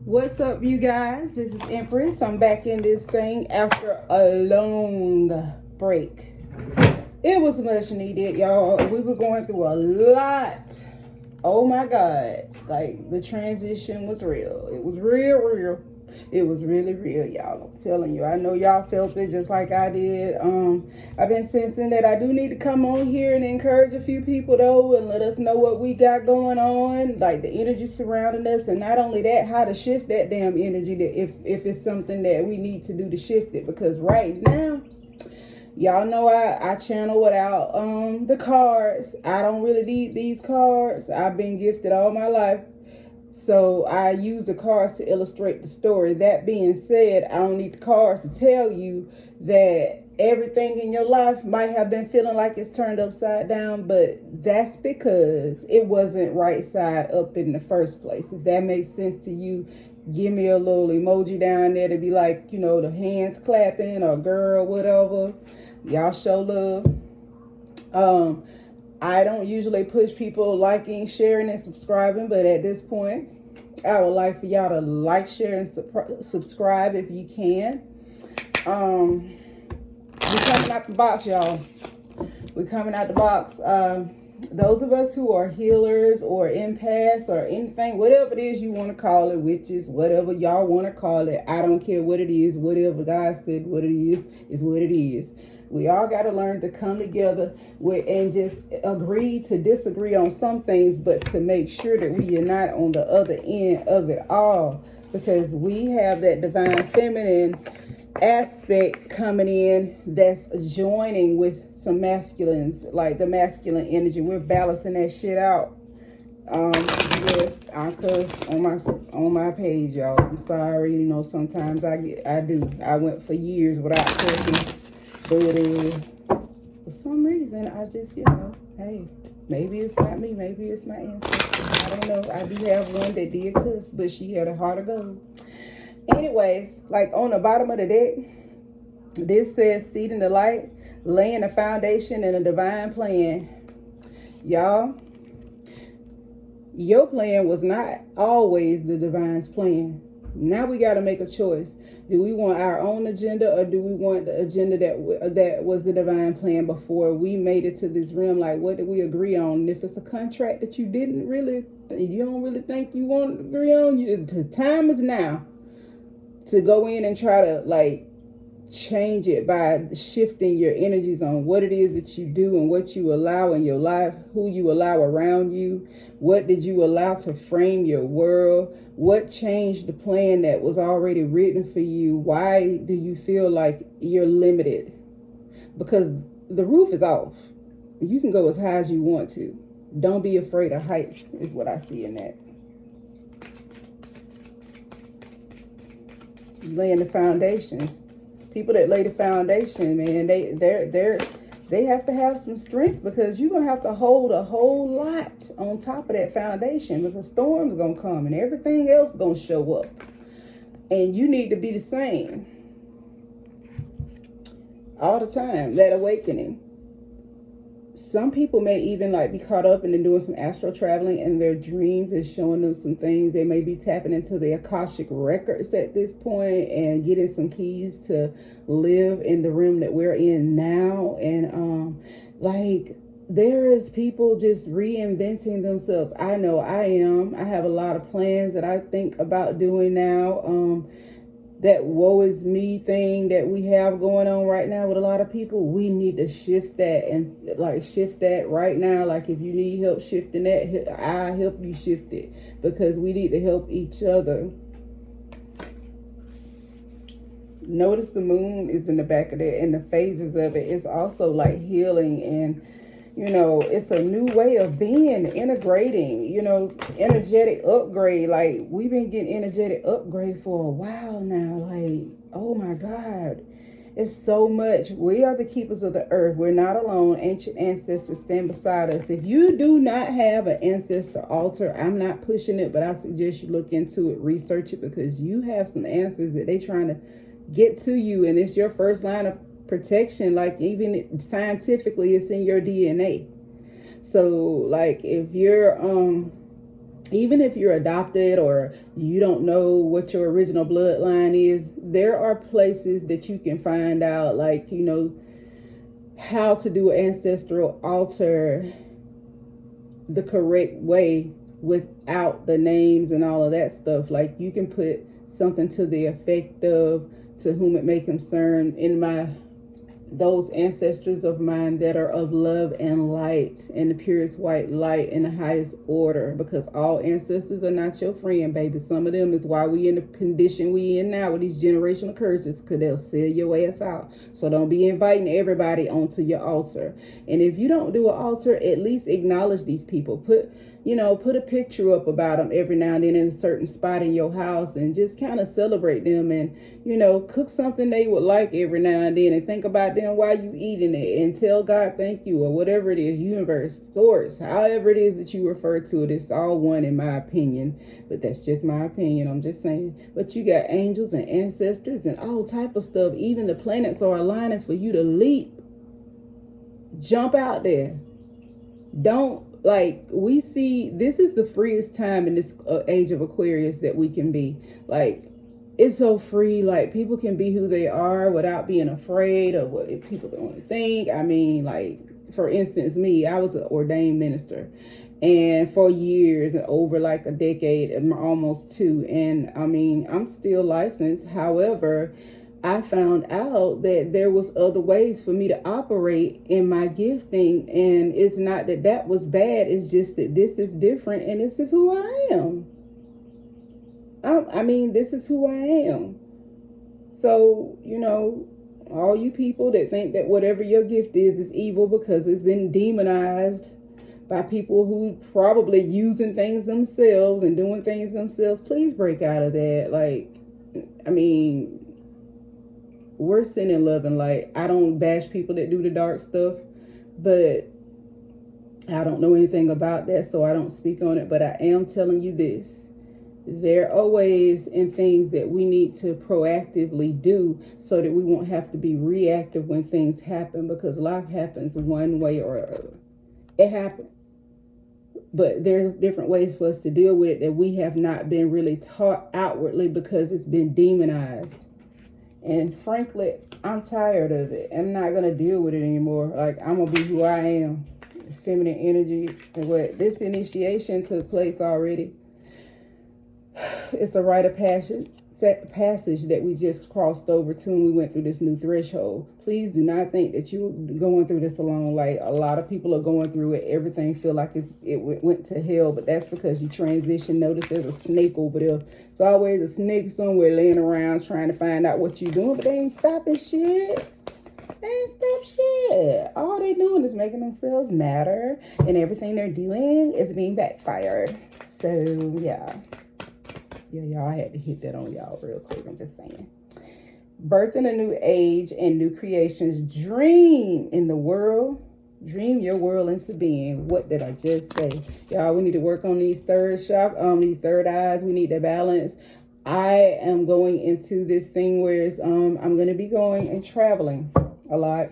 What's up, you guys? This is Empress. I'm back in this thing after a long break. It was much needed, y'all. We were going through a lot. Oh my God. Like, the transition was real. It was real. It was really real, y'all. I'm telling you. I know y'all felt it just like I did. I've been sensing that I do need to come on here and encourage a few people though, and let us know what we got going on, like the energy surrounding us, and not only that, how to shift that damn energy. That if it's something that we need to do to shift it, because right now, y'all know I channel without the cards. I don't really need these cards. I've been gifted all my life. So I use the cards to illustrate the story. That being said, I don't need the cards to tell you that everything in your life might have been feeling like it's turned upside down, but that's because it wasn't right side up in the first place. If that makes sense to you, give me a little emoji down there to be like, the hands clapping or girl, whatever. Y'all show love. I don't usually push people liking, sharing, and subscribing, but at this point, I would like for y'all to like, share, and subscribe if you can. We're coming out the box, y'all. We're coming out the box. Those of us who are healers or empaths or anything, whatever it is you want to call it, witches, whatever y'all want to call it, I don't care what it is. Whatever God said what it is what it is. We all got to learn to come together and just agree to disagree on some things, but to make sure that we unite on the other end of it all, because we have that divine feminine aspect coming in that's joining with some masculines, like the masculine energy. We're balancing that shit out. Yes, I cuss on my page, y'all. I'm sorry, sometimes I do. I went for years without cussing. But for some reason, I just, hey, maybe it's not me. Maybe it's my ancestors. I don't know. I do have one that did cuss, but she had a heart of gold. Anyways, like on the bottom of the deck, this says seed in the light, laying a foundation and a divine plan. Y'all, your plan was not always the divine's plan. Now we got to make a choice. Do we want our own agenda, or do we want the agenda that was the divine plan before we made it to this realm? Like, what did we agree on? And if it's a contract that you don't really think you want to agree on, the time is now to go in and try to change it by shifting your energies on what it is that you do and what you allow in your life, who you allow around you, what did you allow to frame your world, what changed the plan that was already written for you, why do you feel like you're limited? Because the roof is off. You can go as high as you want to. Don't be afraid of heights is what I see in that. Laying the foundations. People that lay the foundation, man, they have to have some strength, because you're gonna have to hold a whole lot on top of that foundation, because storms gonna come and everything else gonna show up, and you need to be the same all the time. That awakening. Some people may even be caught up in doing some astral traveling, and their dreams is showing them some things. They may be tapping into the Akashic records at this point and getting some keys to live in the room that we're in now. And there is people just reinventing themselves. I know I am. I have a lot of plans that I think about doing now. That woe is me thing that we have going on right now with a lot of people, we need to shift that and shift that right now. Like, if you need help shifting that, I'll help you shift it, because we need to help each other. Notice the moon is in the back of that, and the phases of it. It's also like healing, and it's a new way of being, integrating, energetic upgrade. Like, we've been getting energetic upgrade for a while now. Like, oh my God, it's so much. We are the keepers of the earth. We're not alone. Ancient ancestors stand beside us. If you do not have an ancestor altar, I'm not pushing it, but I suggest you look into it, research it, because you have some answers that they trying to get to you, and it's your first line of protection. Like, even scientifically, it's in your DNA. So if you're even if you're adopted or you don't know what your original bloodline is, there are places that you can find out, like, how to do an ancestral altar the correct way without the names and all of that stuff. Like, you can put something to the effect of, to whom it may concern, in those ancestors of mine that are of love and light, and the purest white light in the highest order, because all ancestors are not your friend, baby. Some of them is why we in the condition we in now with these generational curses, because they'll sell your ass out. So don't be inviting everybody onto your altar. And if you don't do an altar, at least acknowledge these people. Put a picture up about them every now and then in a certain spot in your house, and just kind of celebrate them, and cook something they would like every now and then, and think about them while you eating it, and tell God thank you, or whatever it is, universe, source, however it is that you refer to it. It's all one in my opinion, but that's just my opinion. I'm just saying. But you got angels and ancestors and all type of stuff. Even the planets are aligning for you to leap. Jump out there. Don't, like, we see this is the freest time in this age of Aquarius that we can be. Like, it's so free. Like, people can be who they are without being afraid of what people don't want to think. I mean, like, for instance, me, I was an ordained minister, and for years, and over like a decade, almost two. And I mean, I'm still licensed. However, I found out that there was other ways for me to operate in my gifting, and it's not that that was bad. It's just that this is different, and this is who I am. I mean, this is who I am. So, all you people that think that whatever your gift is evil because it's been demonized by people who probably using things themselves and doing things themselves, please break out of that. Like, I mean, we're sending love and light. I don't bash people that do the dark stuff, but I don't know anything about that, so I don't speak on it. But I am telling you this. There are ways and things that we need to proactively do so that we won't have to be reactive when things happen, because life happens one way or other. It happens. But there's different ways for us to deal with it that we have not been really taught outwardly because it's been demonized. And frankly, I'm tired of it. I'm not going to deal with it anymore. Like, I'm going to be who I am. Feminine energy. And what this initiation took place already. It's a rite of passage that we just crossed over to, and we went through this new threshold. Please do not think that you're going through this alone. Like, a lot of people are going through it. Everything feel like it went to hell, but that's because you transition. Notice there's a snake over there. It's always a snake somewhere laying around trying to find out what you're doing, but they ain't stopping shit. They ain't stop shit. All they doing is making themselves matter, and everything they're doing is being backfired. So, yeah. Yeah, y'all, I had to hit that on y'all real quick. I'm just saying. Birthing a new age and new creations. Dream in the world. Dream your world into being. What did I just say? Y'all, we need to work on these third eyes. We need to balance. I am going into this thing where I'm going to be going and traveling a lot.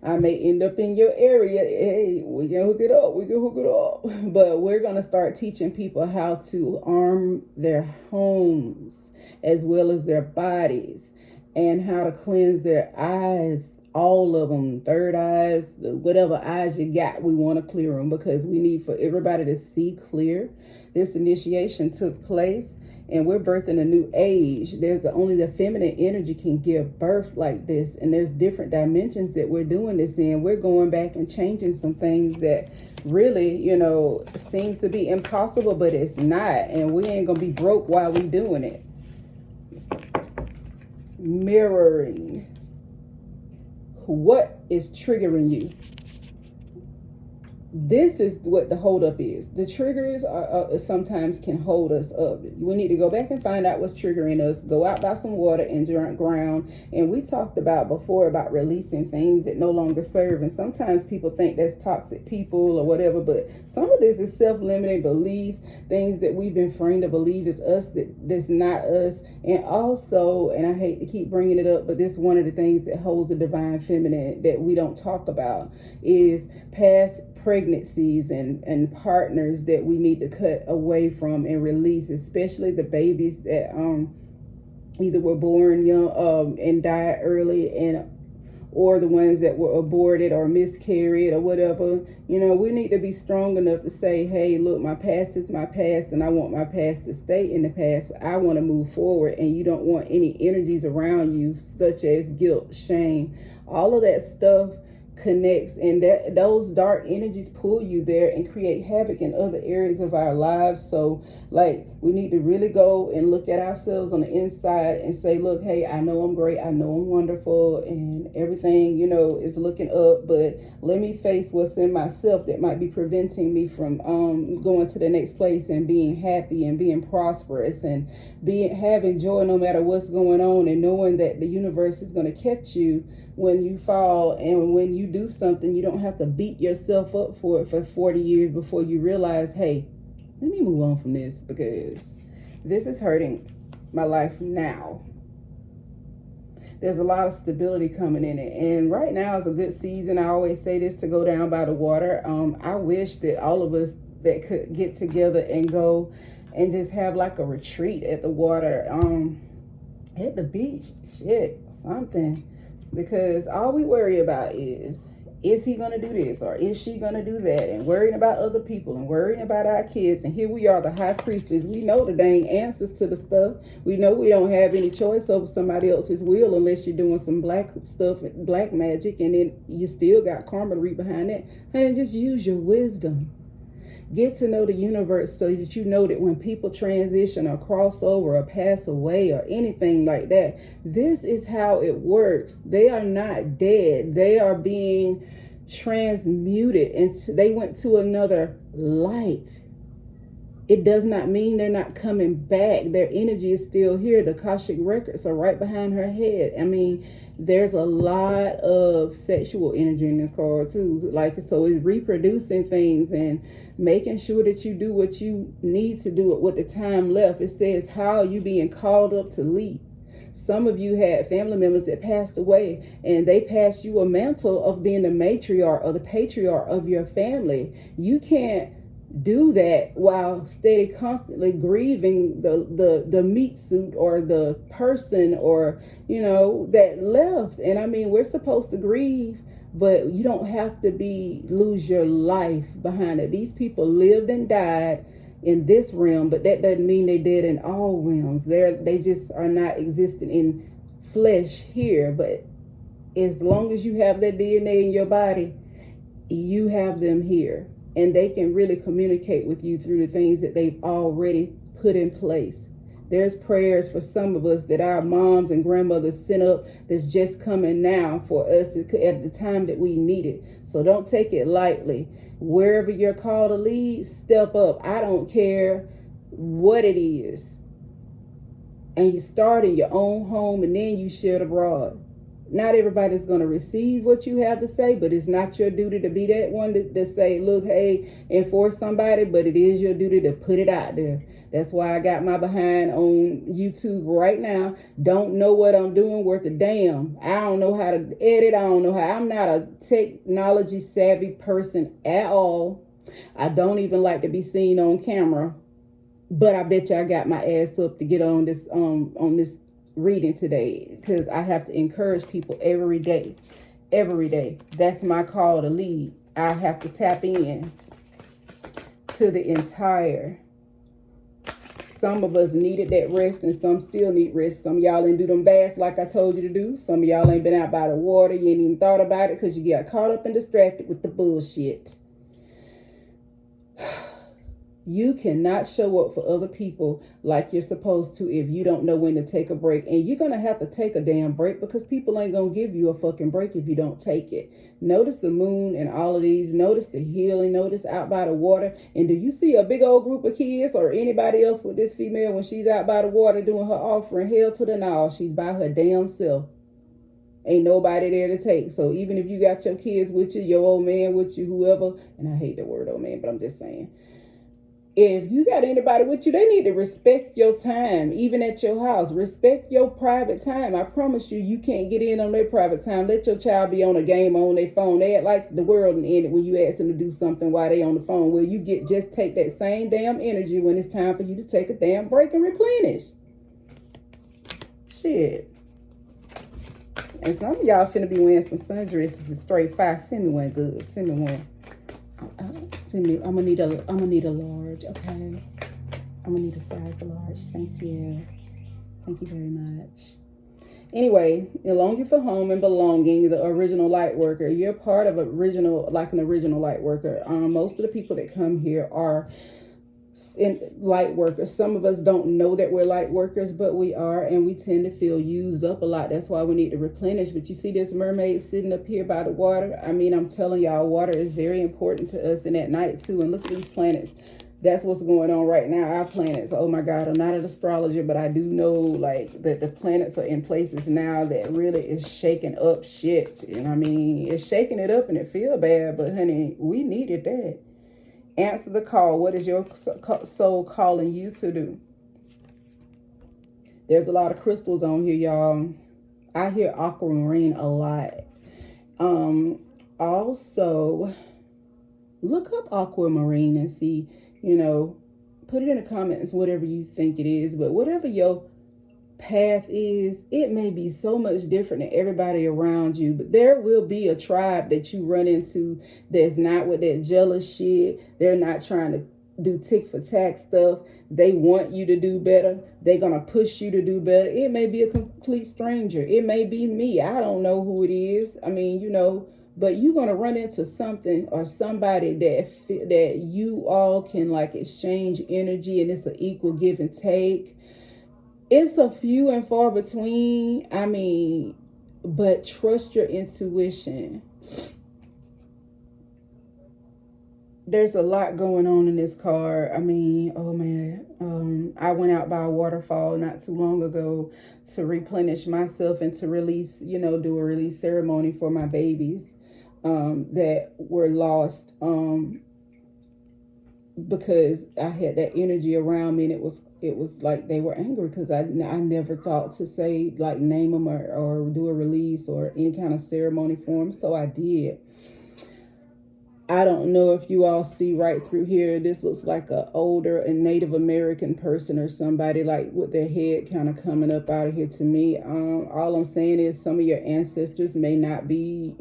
I may end up in your area. Hey, we can hook it up. But we're going to start teaching people how to arm their homes as well as their bodies, and how to cleanse their eyes, all of them, third eyes, whatever eyes you got, we want to clear them, because we need for everybody to see clear. This initiation took place, and we're birthing a new age. Only the feminine energy can give birth like this. And there's different dimensions that we're doing this in. We're going back and changing some things that really, seems to be impossible, but it's not. And we ain't going to be broke while we doing it. Mirroring. What is triggering you? This is what the holdup is. The triggers are sometimes can hold us up. We need to go back and find out what's triggering us. Go out by some water and ground. And we talked about before about releasing things that no longer serve. And sometimes people think that's toxic people or whatever. But some of this is self-limiting beliefs, things that we've been framed to believe is us, that's not us. And also, and I hate to keep bringing it up, but this is one of the things that holds the divine feminine that we don't talk about, is past, present, pregnancies and partners that we need to cut away from and release, especially the babies that either were born young and died early, and or the ones that were aborted or miscarried or whatever. You know, we need to be strong enough to say, hey, look, my past is my past, and I want my past to stay in the past. I want to move forward, and you don't want any energies around you, such as guilt, shame, all of that stuff connects, and that those dark energies pull you there and create havoc in other areas of our lives. So like, we need to really go and look at ourselves on the inside and say, look, hey, I know I'm great, I know I'm wonderful, and everything, you know, is looking up, but let me face what's in myself that might be preventing me from going to the next place and being happy and being prosperous and having joy no matter what's going on, and knowing that the universe is going to catch you when you fall, and when you do something, you don't have to beat yourself up for it for 40 years before you realize, hey, let me move on from this, because this is hurting my life now. There's a lot of stability coming in it, and right now is a good season. I always say this, to go down by the water. I wish that all of us that could get together and go and just have like a retreat at the water, at the beach, something. Because all we worry about is he going to do this or is she going to do that, and worrying about other people and worrying about our kids. And here we are, the high priestess. We know the dang answers to the stuff. We know we don't have any choice over somebody else's will unless you're doing some black stuff, black magic, and then you still got karma to read behind it. And just use your wisdom. Get to know the universe so that you know that when people transition or cross over or pass away or anything like that, this is how it works. They are not dead. They are being transmuted, and they went to another light. It does not mean they're not coming back. Their energy is still here. The Akashic records are right behind her head. I mean, there's a lot of sexual energy in this card too. Like, so it's reproducing things and making sure that you do what you need to do with the time left. It says, how are you being called up to lead? Some of you had family members that passed away, and they passed you a mantle of being the matriarch or the patriarch of your family. You can't do that while constantly grieving the meat suit or the person, or you know, that left. And I mean, we're supposed to grieve, but you don't have to lose your life behind it. These people lived and died in this realm, but that doesn't mean they did in all realms. They just are not existing in flesh here. But as long as you have that DNA in your body, you have them here. And they can really communicate with you through the things that they've already put in place. There's prayers for some of us that our moms and grandmothers sent up that's just coming now for us at the time that we need it. So don't take it lightly. Wherever you're called to lead, step up. I don't care what it is. And you start in your own home, and then you share it abroad. Not everybody's going to receive what you have to say, but it's not your duty to be that one to say, look, hey, enforce somebody, but it is your duty to put it out there. That's why I got my behind on YouTube right now. Don't know what I'm doing worth a damn. I don't know how to edit. I'm not a technology savvy person at all. I don't even like to be seen on camera, but I bet you I got my ass up to get on this reading today, because I have to encourage people every day. That's my call to lead. I have to tap in to the entire. Some of us needed that rest, and some still need rest. Some of y'all didn't do them baths like I told you to do. Some of y'all ain't been out by the water. You ain't even thought about it because you got caught up and distracted with the bullshit. You cannot show up for other people like you're supposed to if you don't know when to take a break. And you're going to have to take a damn break, because people ain't going to give you a fucking break if you don't take it. Notice the moon and all of these. Notice the healing. Notice out by the water. And do you see a big old group of kids or anybody else with this female when she's out by the water doing her offering? Hell to the no. She's by her damn self. Ain't nobody there to take. So even if you got your kids with you, your old man with you, whoever, and I hate the word old man, but I'm just saying, If you got anybody with you, they need to respect your time, even at your house. Respect your private time. I promise you, you can't get in on their private time. Let your child be on a game on their phone. They act like the world ended when you ask them to do something while they on the phone. Well, you just take that same damn energy when it's time for you to take a damn break and replenish. Shit. And some of y'all finna be wearing some sundresses. Straight fire. Send me one good. Send me one. I'm gonna need a large, okay? I'm gonna need a size large. Thank you very much. Anyway, longing for home and belonging, the original light worker. You're part of an original light worker. Most of the people that come here are light workers. Some of us don't know that we're light workers, but we are, and we tend to feel used up a lot. That's why we need to replenish. But you see this mermaid sitting up here by the water? I mean, I'm telling y'all, water is very important to us, and at night too. And look at these planets. That's what's going on right now. Our planets. Oh my God, I'm not an astrologer, but I do know like that the planets are in places now that really is shaking up shit. And I mean, it's shaking it up and it feel bad, but honey, we needed that. Answer the call. What is your soul calling you to do? There's a lot of crystals on here, y'all. I hear aquamarine a lot. Also, look up aquamarine and see, put it in the comments, whatever you think it is. But whatever your path is, it may be so much different than everybody around you, but there will be a tribe that you run into that's not with that jealous shit. They're not trying to do tick for tack stuff. They want you to do better. They're gonna push you to do better. It may be a complete stranger. It may be me. I don't know who it is. I mean, but you're gonna run into something or somebody that you all can like exchange energy, and it's an equal give and take. It's a few and far between. I mean, but trust your intuition. There's a lot going on in this card. I mean, oh man. I went out by a waterfall not too long ago to replenish myself and to release, do a release ceremony for my babies that were lost because I had that energy around me, and it was like they were angry because I never thought to say like name them or do a release or any kind of ceremony for them, so I did. I don't know if you all see right through here. This looks like a older and Native American person or somebody like with their head kind of coming up out of here to me. All I'm saying is some of your ancestors may not be,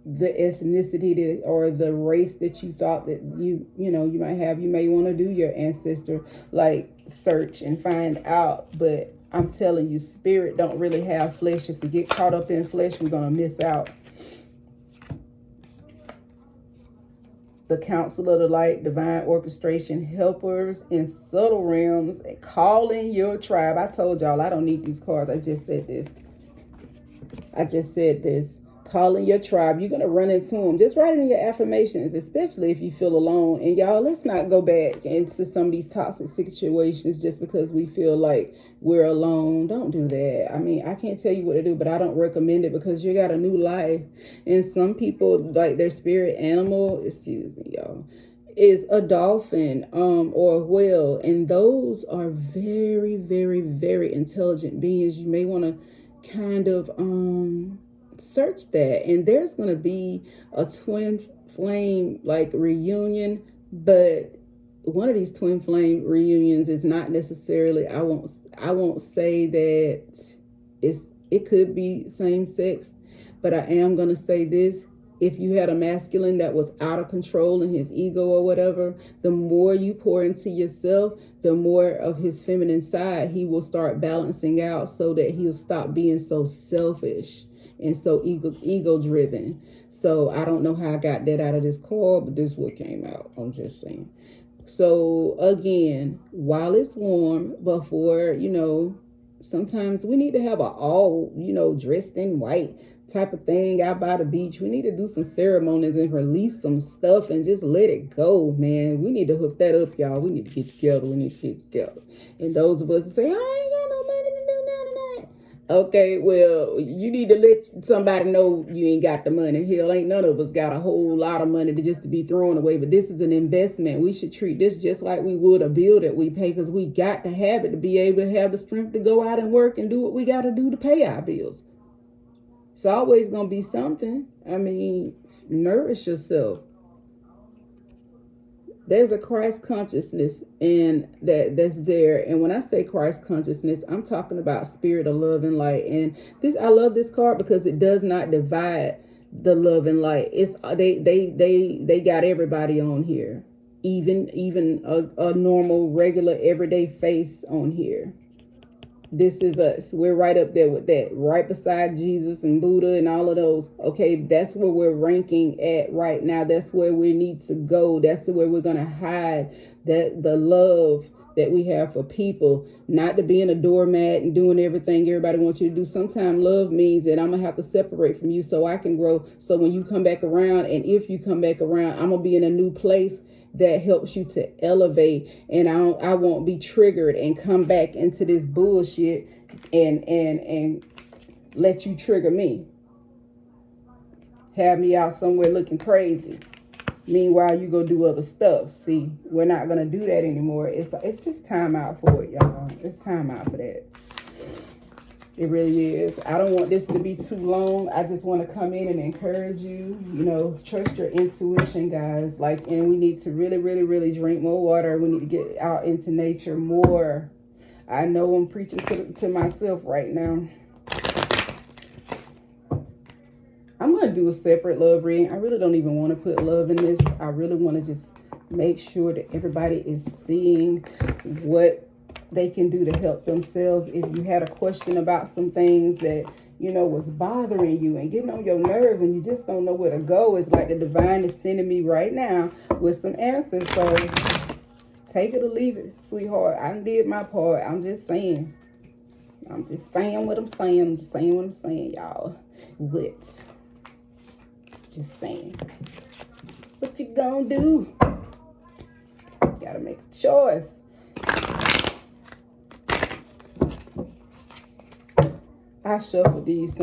the ethnicity or the race that you thought that you might have. You may want to do your ancestor like search and find out, but I'm telling you, spirit don't really have flesh. If we get caught up in flesh, we're gonna miss out. The council of the light, divine orchestration, helpers in subtle realms, and calling your tribe. I told y'all I don't need these cards. I just said this. Calling your tribe. You're going to run into them. Just write it in your affirmations, especially if you feel alone. And y'all, let's not go back into some of these toxic situations just because we feel like we're alone. Don't do that. I mean, I can't tell you what to do, but I don't recommend it because you got a new life. And some people, like their spirit animal, excuse me, y'all, is a dolphin or a whale. And those are very, very, very intelligent beings. You may want to kind of search that, and there's going to be a twin flame like reunion, but one of these twin flame reunions is not necessarily, I won't say that it could be same sex, but I am going to say this: if you had a masculine that was out of control in his ego or whatever, the more you pour into yourself, the more of his feminine side he will start balancing out, so that he'll stop being so selfish and so ego driven. So I don't know how I got that out of this card, but this is what came out. I'm just saying. So again, while it's warm, before, sometimes we need to have a all, dressed in white type of thing out by the beach. We need to do some ceremonies and release some stuff and just let it go, man. We need to hook that up, y'all. We need to get together. And those of us that say, I ain't got no money to do none of that. Okay, well, you need to let somebody know you ain't got the money. Hell, ain't none of us got a whole lot of money to just to be thrown away. But this is an investment. We should treat this just like we would a bill that we pay, because we got to have it to be able to have the strength to go out and work and do what we got to do to pay our bills. It's always gonna be something. I mean, nourish yourself. There's a Christ consciousness and that's there. And when I say Christ consciousness, I'm talking about spirit of love and light. And this, I love this card because it does not divide the love and light. It's they got everybody on here, even a normal, regular, everyday face on here. This is us. We're right up there with that, right beside Jesus and Buddha and all of those. Okay, that's where we're ranking at right now. That's where we need to go. That's where we're going to hide that the love that we have for people, not to being a doormat and doing everything everybody wants you to do. Sometimes love means that I'm going to have to separate from you so I can grow. So when you come back around, and if you come back around, I'm going to be in a new place that helps you to elevate, and I won't be triggered and come back into this bullshit and let you trigger me. Have me out somewhere looking crazy. Meanwhile, you go do other stuff. See, we're not gonna do that anymore. It's just time out for it, y'all. It's time out for that. It really is. I don't want this to be too long. I just want to come in and encourage you. You know, trust your intuition, guys. Like, and we need to really, really, really drink more water. We need to get out into nature more. I know I'm preaching to myself right now. I'm going to do a separate love reading. I really don't even want to put love in this. I really want to just make sure that everybody is seeing what they can do to help themselves. If you had a question about some things that, you know, was bothering you and getting on your nerves and you just don't know where to go, it's like the divine is sending me right now with some answers. So take it or leave it, sweetheart. I did my part. I'm just saying. I'm just saying what I'm saying. I'm just saying what I'm saying, y'all. What? Just saying. What you gonna do? You gotta make a choice. I shuffle these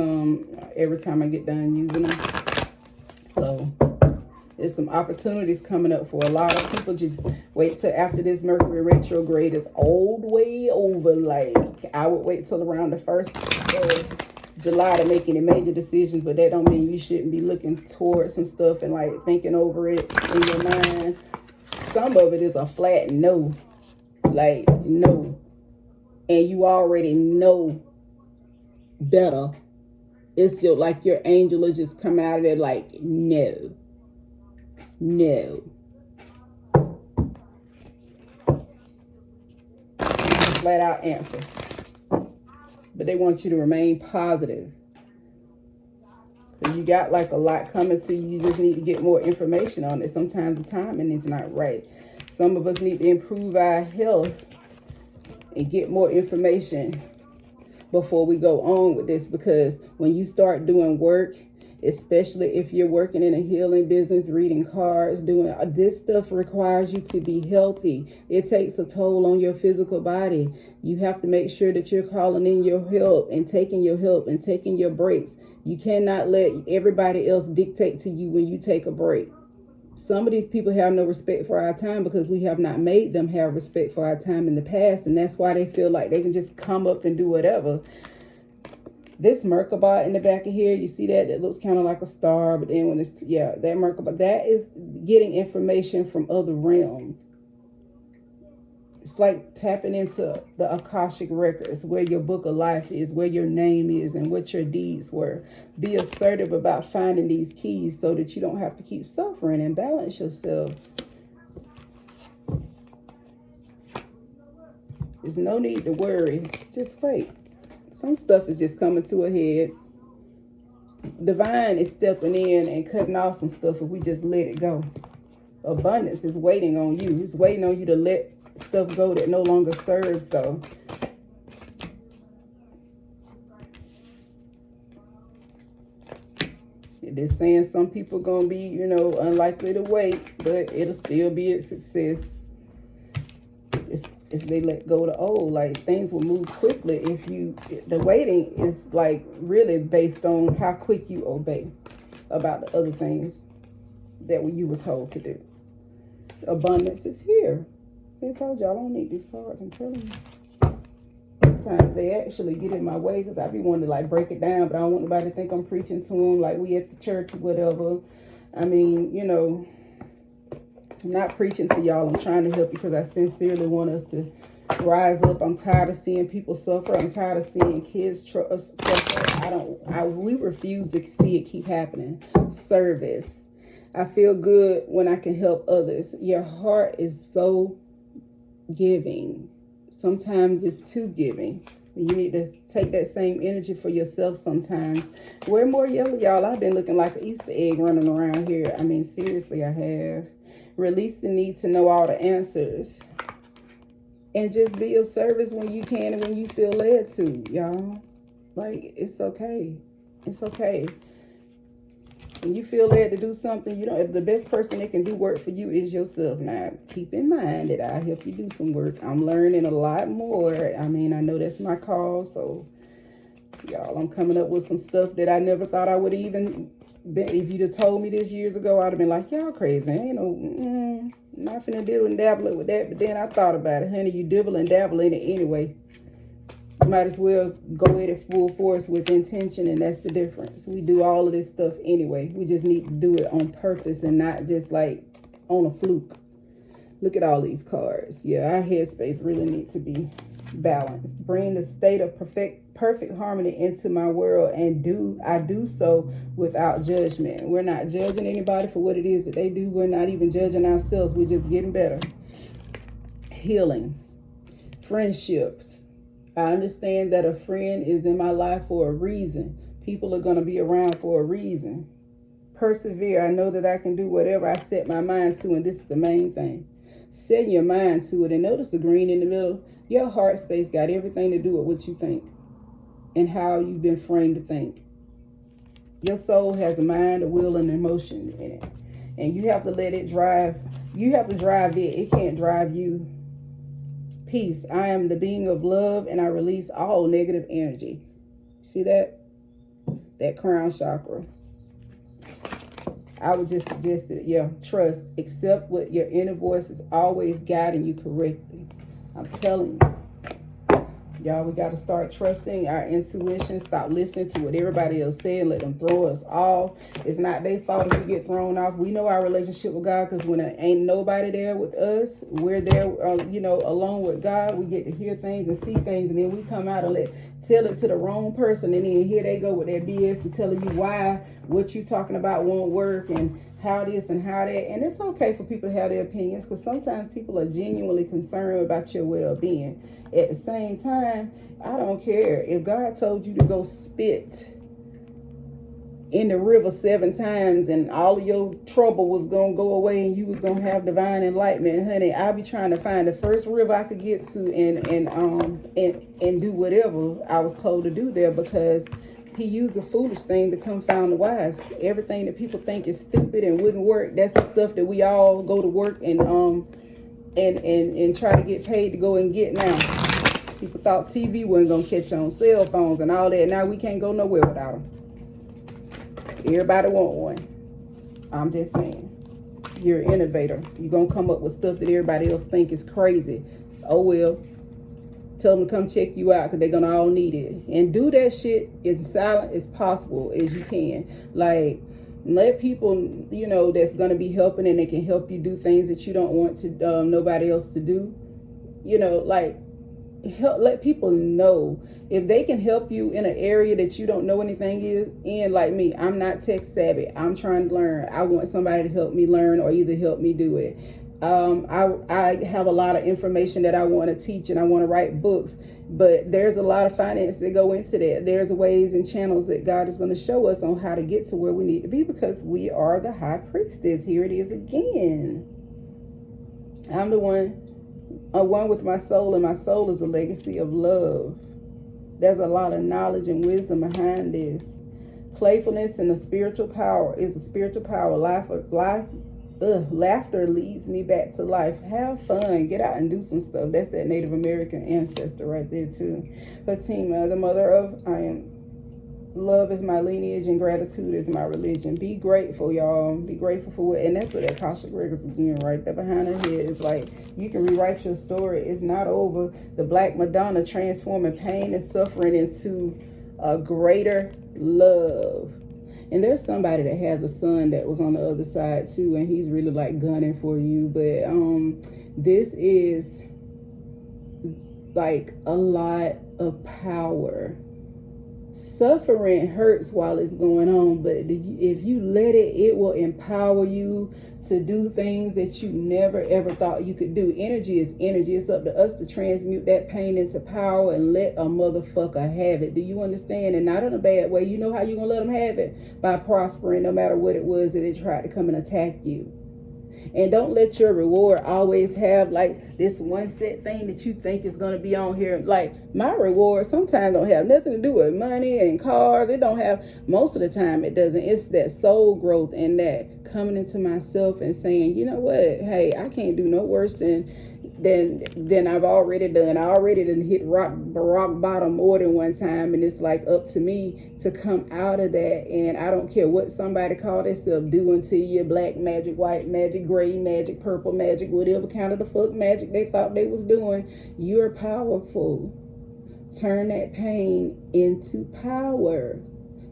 every time I get done using them. So there's some opportunities coming up for a lot of people. Just wait till after this Mercury retrograde is all the way over. Like, I would wait till around the 1st of July to make any major decisions, but that don't mean you shouldn't be looking towards some stuff and like thinking over it in your mind. Some of it is a flat no. Like, no. And you already know better. It's still like your angel is just coming out of there like, no. Flat out answer. But they want you to remain positive. Because you got like a lot coming to you. You just need to get more information on it. Sometimes the timing is not right. Some of us need to improve our health and get more information before we go on with this. Because when you start doing work, especially if you're working in a healing business, reading cards, doing this stuff requires you to be healthy. It takes a toll on your physical body. You have to make sure that you're calling in your help and taking your breaks. You cannot let everybody else dictate to you when you take a break. Some of these people have no respect for our time because we have not made them have respect for our time in the past. And that's why they feel like they can just come up and do whatever. This Merkaba in the back of here, you see that? It looks kind of like a star. But then when it's, that Merkaba, that is getting information from other realms. It's like tapping into the Akashic records, where your book of life is, where your name is, and what your deeds were. Be assertive about finding these keys so that you don't have to keep suffering, and balance yourself. There's no need to worry. Just wait. Some stuff is just coming to a head. Divine is stepping in and cutting off some stuff if we just let it go. Abundance is waiting on you. It's waiting on you to let stuff go that no longer serves. So it is saying some people gonna be, unlikely to wait, but it'll still be a success. It's if they let go of the old. Like, things will move quickly if the waiting is like really based on how quick you obey about the other things that you were told to do. Abundance is here. I told y'all I don't need these cards, I'm telling you. Sometimes they actually get in my way because I be wanting to like break it down, but I don't want nobody to think I'm preaching to them like we at the church or whatever. I mean, you know, I'm not preaching to y'all. I'm trying to help you because I sincerely want us to rise up. I'm tired of seeing people suffer. I'm tired of seeing kids suffer. We refuse to see it keep happening. Service. I feel good when I can help others. Your heart is so giving. Sometimes it's too giving. You need to take that same energy for yourself sometimes. Wear more yellow, y'all. I've been looking like an Easter egg running around here. I mean, seriously, I have. Release the need to know all the answers. And just be of service when you can and when you feel led to, y'all. Like, it's okay. It's okay. When you feel led to do something, you know, if the best person that can do work for you is yourself. Now, keep in mind that I help you do some work. I'm learning a lot more. I mean, I know that's my call. So, y'all, I'm coming up with some stuff that I never thought I would even been. If you'd have told me this years ago, I'd have been like, y'all crazy. You know, not finna dibble and dabble with that. But then I thought about it. Honey, you dibble and dabble in it anyway. Might as well go at it full force with intention, and that's the difference. We do all of this stuff anyway. We just need to do it on purpose and not just like on a fluke. Look at all these cards. Yeah, our headspace really needs to be balanced. Bring the state of perfect harmony into my world, and I do so without judgment. We're not judging anybody for what it is that they do. We're not even judging ourselves. We're just getting better. Healing. Friendships. I understand that a friend is in my life for a reason. People are going to be around for a reason. Persevere. I know that I can do whatever I set my mind to, and this is the main thing. Set your mind to it, and notice the green in the middle. Your heart space got everything to do with what you think and how you've been framed to think. Your soul has a mind, a will, and emotion in it, and you have to let it drive. You have to drive it. It can't drive you. Peace. I am the being of love, and I release all negative energy. See that? That crown chakra. I would just suggest it. Yeah, trust. Accept what your inner voice is always guiding you correctly. I'm telling you. Y'all, we got to start trusting our intuition. Stop listening to what everybody else said. Let them throw us off. It's not their fault if we get thrown off. We know our relationship with God, because when there ain't nobody there with us, we're there, alone with God. We get to hear things and see things, and then we come out and tell it to the wrong person, and then here they go with their BS to telling you why what you talking about won't work and how this and how that. And it's okay for people to have their opinions, because sometimes people are genuinely concerned about your well-being. At the same time, I don't care. If God told you to go spit in the river 7 times and all of your trouble was going to go away and you was going to have divine enlightenment, honey, I'll be trying to find the first river I could get to and do whatever I was told to do there, because he used a foolish thing to confound the wise. Everything that people think is stupid and wouldn't work, that's the stuff that we all go to work and try to get paid to go and get now. People thought TV wasn't going to catch on, cell phones and all that. Now we can't go nowhere without them. Everybody want one. I'm just saying. You're an innovator. You're going to come up with stuff that everybody else think is crazy. Oh, well. Tell them to come check you out, because they're going to all need it. And do that shit as silent as possible as you can. Like, let people, that's going to be helping, and they can help you do things that you don't want to nobody else to do. Let people know. If they can help you in an area that you don't know anything in, like me, I'm not tech savvy. I'm trying to learn. I want somebody to help me learn, or either help me do it. I have a lot of information that I want to teach, and I want to write books, but there's a lot of finance that go into that. There's ways and channels that God is going to show us on how to get to where we need to be, because we are the high priestess. Here it is again. I'm the one with my soul, and my soul is a legacy of love. There's a lot of knowledge and wisdom behind this. Playfulness and the spiritual power is a spiritual power. Life Laughter leads me back to life. Have fun. Get out and do some stuff. That's that Native American ancestor right there too. Fatima, the mother of I am. Love is my lineage and gratitude is my religion. Be grateful, y'all. Be grateful for what. And that's what that Akashic Records again right there behind her head. It's like you can rewrite your story. It's not over. The Black Madonna transforming pain and suffering into a greater love. And there's somebody that has a son that was on the other side too, and he's really like gunning for you. But this is like a lot of power. Suffering hurts while it's going on, but if you let it, it will empower you to do things that you never ever thought you could do. Energy is energy. It's up to us to transmute that pain into power and let a motherfucker have it. Do you understand? And not in a bad way. You know how you're gonna let them have it? By prospering no matter what it was that they tried to come and attack you. And don't let your reward always have like this one set thing that you think is going to be on here. Like my reward sometimes don't have nothing to do with money and cars. It don't have, most of the time it doesn't. It's that soul growth and that coming into myself and saying, you know what, hey, I can't do no worse than I've already done. I already done hit rock bottom more than one time, and it's like up to me to come out of that. And I don't care what somebody call themselves doing to you, black magic, white magic, gray magic, purple magic, whatever kind of the fuck magic they thought they was doing. You're powerful. Turn that pain into power.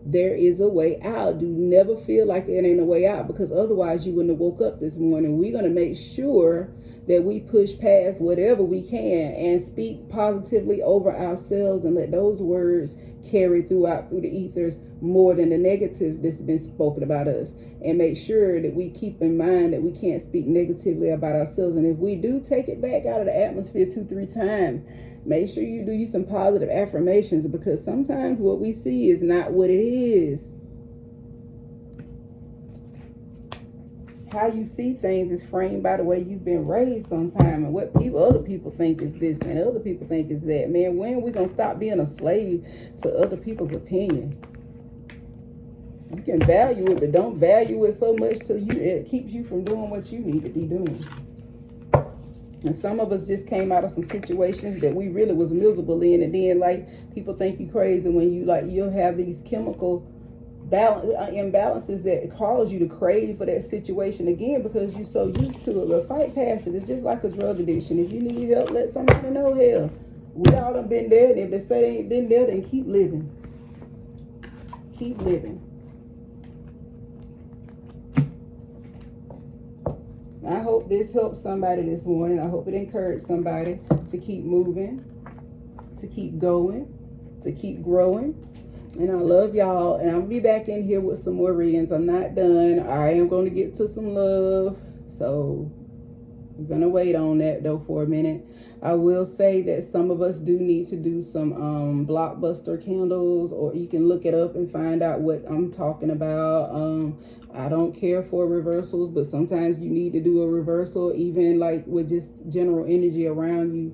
There is a way out. Do never feel like it ain't a way out, because otherwise you wouldn't have woke up this morning. We're going to make sure that we push past whatever we can and speak positively over ourselves and let those words carry through the ethers more than the negative that's been spoken about us. And make sure that we keep in mind that we can't speak negatively about ourselves. And if we do take it back out of the atmosphere 2-3 times, make sure you do some positive affirmations, because sometimes what we see is not what it is. How you see things is framed by the way you've been raised sometime, and what other people think is this and other people think is that. Man, when are we going to stop being a slave to other people's opinion? You can value it, but don't value it so much till it keeps you from doing what you need to be doing. And some of us just came out of some situations that we really was miserable in, and then like people think you crazy when you'll have these chemical imbalances that cause you to crave for that situation again because you're so used to it. But fight past it. It's just like a drug addiction. If you need help, let somebody know. Hell, we all have been there, and if they say they ain't been there, then keep living. Keep living. I hope this helps somebody this morning. I hope it encouraged somebody to keep moving, to keep going, to keep growing. And I love y'all. And I'll be back in here with some more readings. I'm not done. I am going to get to some love. So I'm going to wait on that though for a minute. I will say that some of us do need to do some blockbuster candles, or you can look it up and find out what I'm talking about. I don't care for reversals, but sometimes you need to do a reversal, even like with just general energy around you,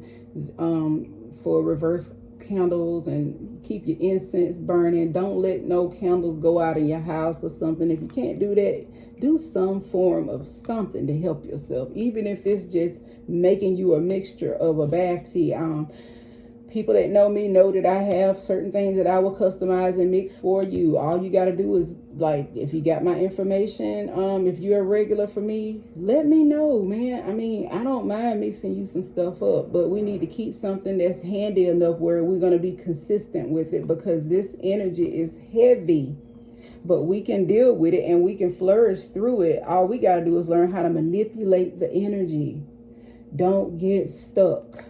for reverse candles, and keep your incense burning. Don't let no candles go out in your house or something. If you can't do that, do some form of something to help yourself, even if it's just making you a mixture of a bath tea. People that know me know that I have certain things that I will customize and mix for you. All you got to do is, like, if you got my information, if you're a regular for me, let me know, man. I mean, I don't mind mixing you some stuff up, but we need to keep something that's handy enough where we're going to be consistent with it, because this energy is heavy, but we can deal with it and we can flourish through it. All we got to do is learn how to manipulate the energy. Don't get stuck.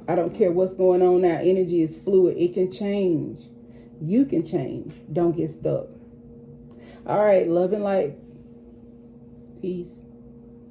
I don't care what's going on now. Energy is fluid. It can change. You can change. Don't get stuck. All right. Love and light. Peace.